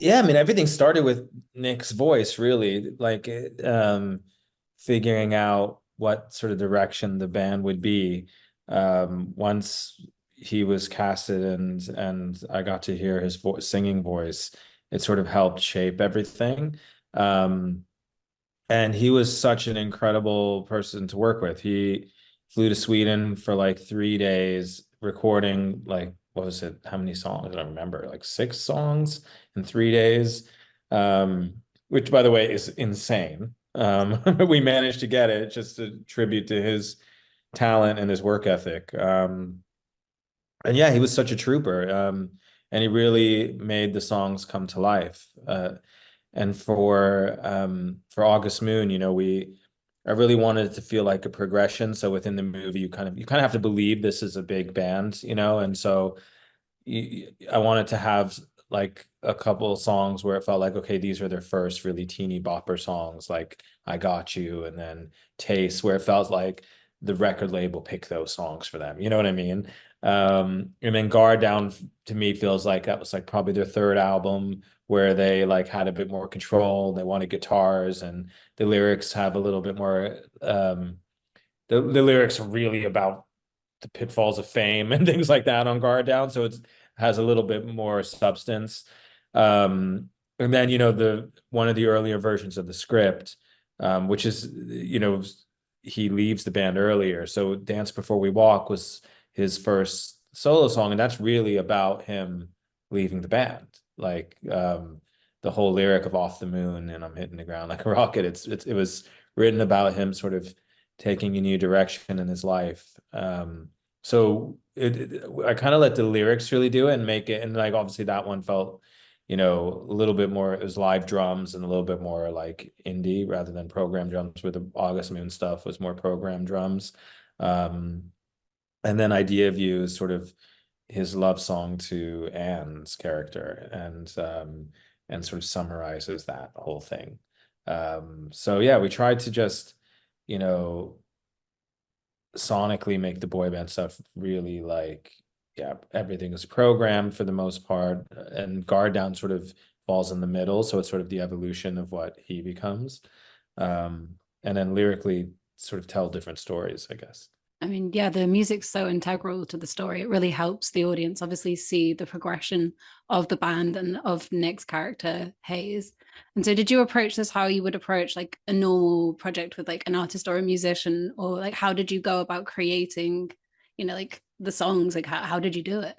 Yeah, I mean, everything started with Nick's voice, really, like figuring out what sort of direction the band would be. Once he was casted and I got to hear his vo singing voice, it sort of helped shape everything. Um, and he was such an incredible person to work with. He flew to Sweden for like 3 days, recording like what was it? How many songs? I don't remember, like 6 songs in 3 days. Um, which by the way is insane. We managed to get it just a tribute to his talent and his work ethic. And yeah, he was such a trooper. And he really made the songs come to life. And for August Moon, I really wanted it to feel like a progression. So within the movie, you kind of have to believe this is a big band, and so I wanted to have like a couple of songs where it felt like, okay, these are their first really teeny bopper songs, like I Got You, and then Taste, where it felt like the record label picked those songs for them. You know what I mean? And then Guard Down to me feels like that was like probably their third album where they like had a bit more control. They wanted guitars and the lyrics have a little bit more the lyrics are really about the pitfalls of fame and things like that on Guard Down. So it has a little bit more substance. And then, the one of the earlier versions of the script, which is, he leaves the band earlier. So Dance Before We Walk was his first solo song, and that's really about him leaving the band. Like the whole lyric of Off the Moon and I'm hitting the ground like a rocket. It was written about him sort of taking a new direction in his life. So I kind of let the lyrics really do it and make it, and like obviously that one felt, a little bit more. It was live drums and a little bit more like indie rather than program drums. Where the August Moon stuff was more program drums. Um, and then Idea of You is sort of his love song to Anne's character, and sort of summarizes that whole thing. So yeah, we tried to just, you know, sonically make the boy band stuff really like, yeah, everything is programmed for the most part, and Guard Down sort of falls in the middle, so it's sort of the evolution of what he becomes. And then lyrically sort of tell different stories, I guess. I mean, yeah, the music's so integral to the story. It really helps the audience obviously see the progression of the band and of Nick's character, Hayes. And so did you approach this how you would approach like a normal project with like an artist or a musician? Or like how did you go about creating, like the songs? Like how did you do it?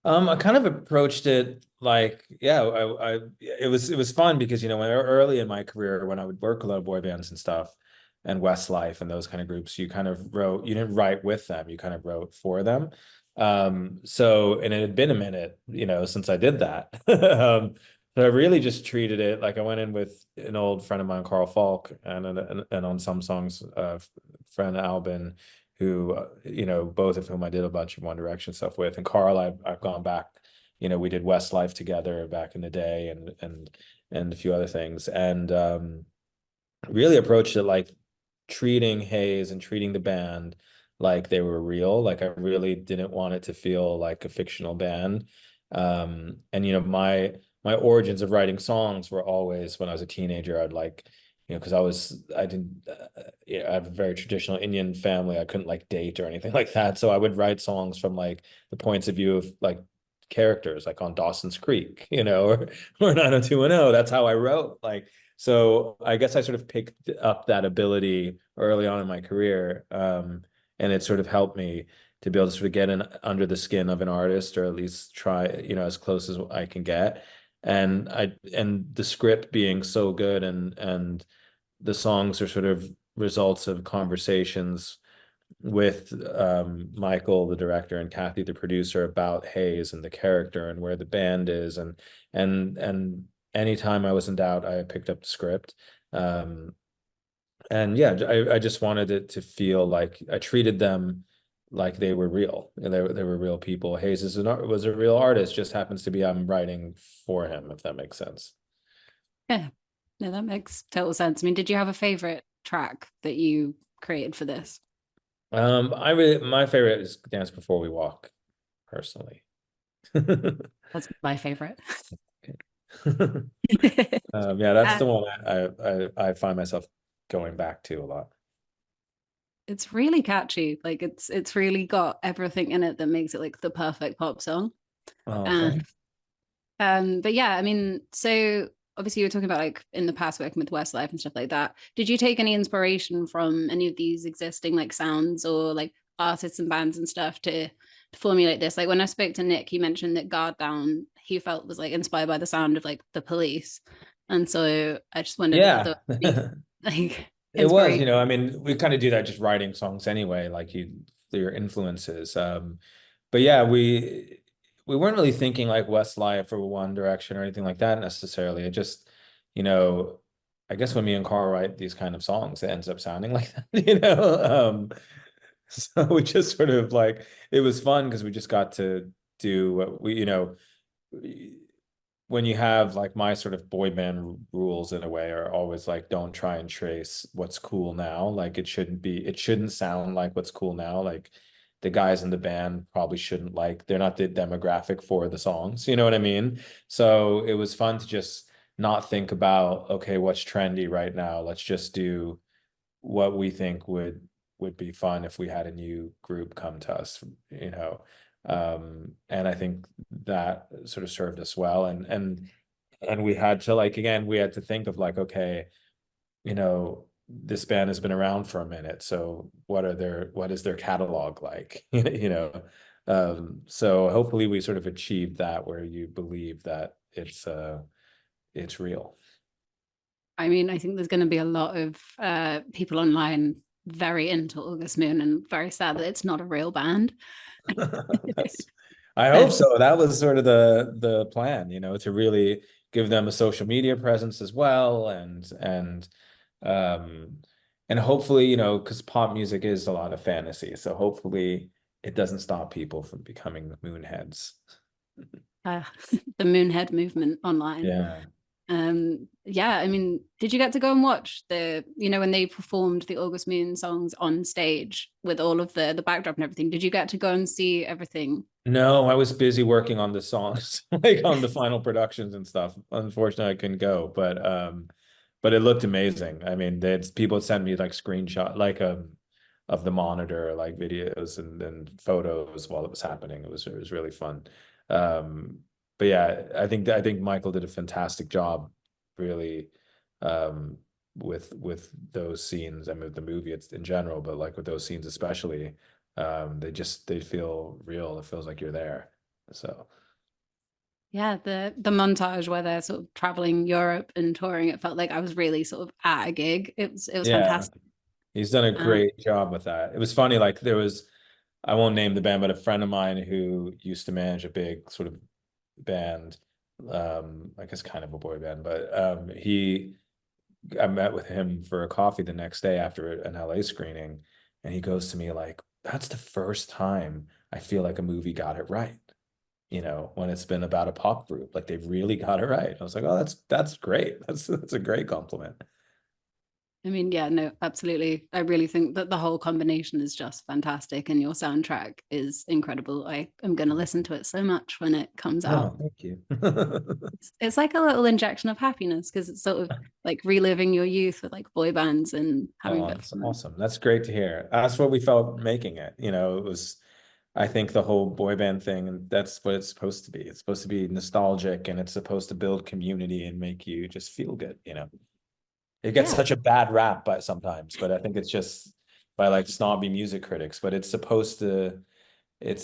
I kind of approached it like, yeah, it was fun because when early in my career when I would work a lot of boy bands and stuff and Westlife and those kind of groups, you didn't write with them, you kind of wrote for them. So and it had been a minute, since I did that. So I really just treated it like I went in with an old friend of mine, Carl Falk, and on some songs, friend Albin, who both of whom I did a bunch of One Direction stuff with. And Carl, I've gone back, we did Westlife together back in the day, and a few other things, and really approached it like treating Hayes and treating the band like they were real. Like I really didn't want it to feel like a fictional band. And my origins of writing songs were always when I was a teenager. I'd like, because I didn't, I have a very traditional Indian family. I couldn't like date or anything like that. So I would write songs from like the points of view of like characters, like on Dawson's Creek, or 90210. That's how I wrote. Like, so I guess I sort of picked up that ability early on in my career. And it sort of helped me to be able to sort of get in under the skin of an artist, or at least try, as close as I can get. And the script being so good, and the songs are sort of results of conversations with Michael, the director, and Kathy, the producer, about Hayes and the character and where the band is, and anytime I was in doubt, I picked up the script. And yeah, I just wanted it to feel like I treated them like they were real. And they were real people. Hayes was a real artist, just happens to be I'm writing for him, if that makes sense. Yeah. No, that makes total sense. I mean, did you have a favorite track that you created for this? My favorite is Dance Before We Walk, personally. That's my favorite. Yeah, that's Uh, the one I find myself going back to a lot. it's really catchy. Like it's really got everything in it that makes it like the perfect pop song. Oh, Uh, thanks. but yeah, I mean, so obviously you were talking about like in the past working with Westlife and stuff like that. Did you take any inspiration from any of these existing like sounds or like artists and bands and stuff to formulate this? Like when I spoke to Nick, he mentioned that Guard Down he felt was like inspired by the sound of like the Police. And so I just wondered if there Yeah. would be like It was, inspiration. I mean, we kind of do that just writing songs anyway, like your influences. But yeah, we weren't really thinking like Westlife or One Direction or anything like that necessarily. It just, you know, I guess when me and Carl write these kind of songs, it ends up sounding like that. So we just sort of like it was fun because we just got to do what when you have like my sort of boy band rules in a way are always like don't try and trace what's cool now. Like it shouldn't sound like what's cool now. Like the guys in the band probably shouldn't like they're not the demographic for the songs. You know what I mean? So it was fun to just not think about okay, what's trendy right now. Let's just do what we think would be fun if we had a new group come to us, you know. And I think that sort of served us well. And we had to like again, we had to think of like, okay, this band has been around for a minute, so what is their catalog like? So hopefully we sort of achieved that where you believe that it's real. I mean, I think there's going to be a lot of people online very into August Moon and very sad that it's not a real band. That's, I hope so. That was sort of the plan, to really give them a social media presence as well, um and hopefully, because pop music is a lot of fantasy, so hopefully it doesn't stop people from becoming moonheads. uh, the Moonhead movement online. Yeah. Yeah, I mean, did you get to go and watch when they performed the August Moon songs on stage with all of the backdrop and everything? Did you get to go and see everything? No, I was busy working on the songs, like on the final productions and stuff. Unfortunately, I couldn't go, but it looked amazing. I mean, people sent me like screenshot, like of the monitor, like videos and photos while it was happening. It was really fun. Um, but yeah, I think Michael did a fantastic job, really, um, with those scenes. I mean, the movie it's in general, but like with those scenes especially. They feel real. It feels like you're there. So Yeah, the montage where they're sort of traveling Europe and touring, it felt like I was really sort of at a gig. It was yeah, fantastic. he's done a Um, great job with that. It was funny, like I won't name the band, but a friend of mine who used to manage a big sort of band, I guess kind of a boy band, but I met with him for a coffee the next day after an LA screening, and he goes to me like, "That's the first time I feel like a movie got it right." When it's been about a pop group, like they've really got it right. I was like, oh, that's great. That's a great compliment. I mean, yeah, no, absolutely. I really think that the whole combination is just fantastic, and your soundtrack is incredible. I am going to listen to it so much when it comes out. Oh, thank you. It's like a little injection of happiness because it's sort of like reliving your youth with like boy bands and having a Oh, bit of that's fun. awesome. That's great to hear. That's what we felt making it. It was, I think the whole boy band thing, and that's what it's supposed to be. It's supposed to be nostalgic and it's supposed to build community and make you just feel good. It gets Yeah. such a bad rap by sometimes, but I think it's just by like snobby music critics, but it's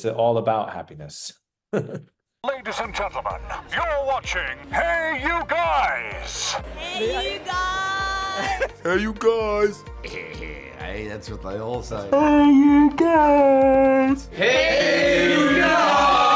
all about happiness. Ladies and gentlemen, you're watching Hey You Guys! Hey, you guys! Hey you guys! Hey, that's what they all say. Hey you guys! Hey, you guys!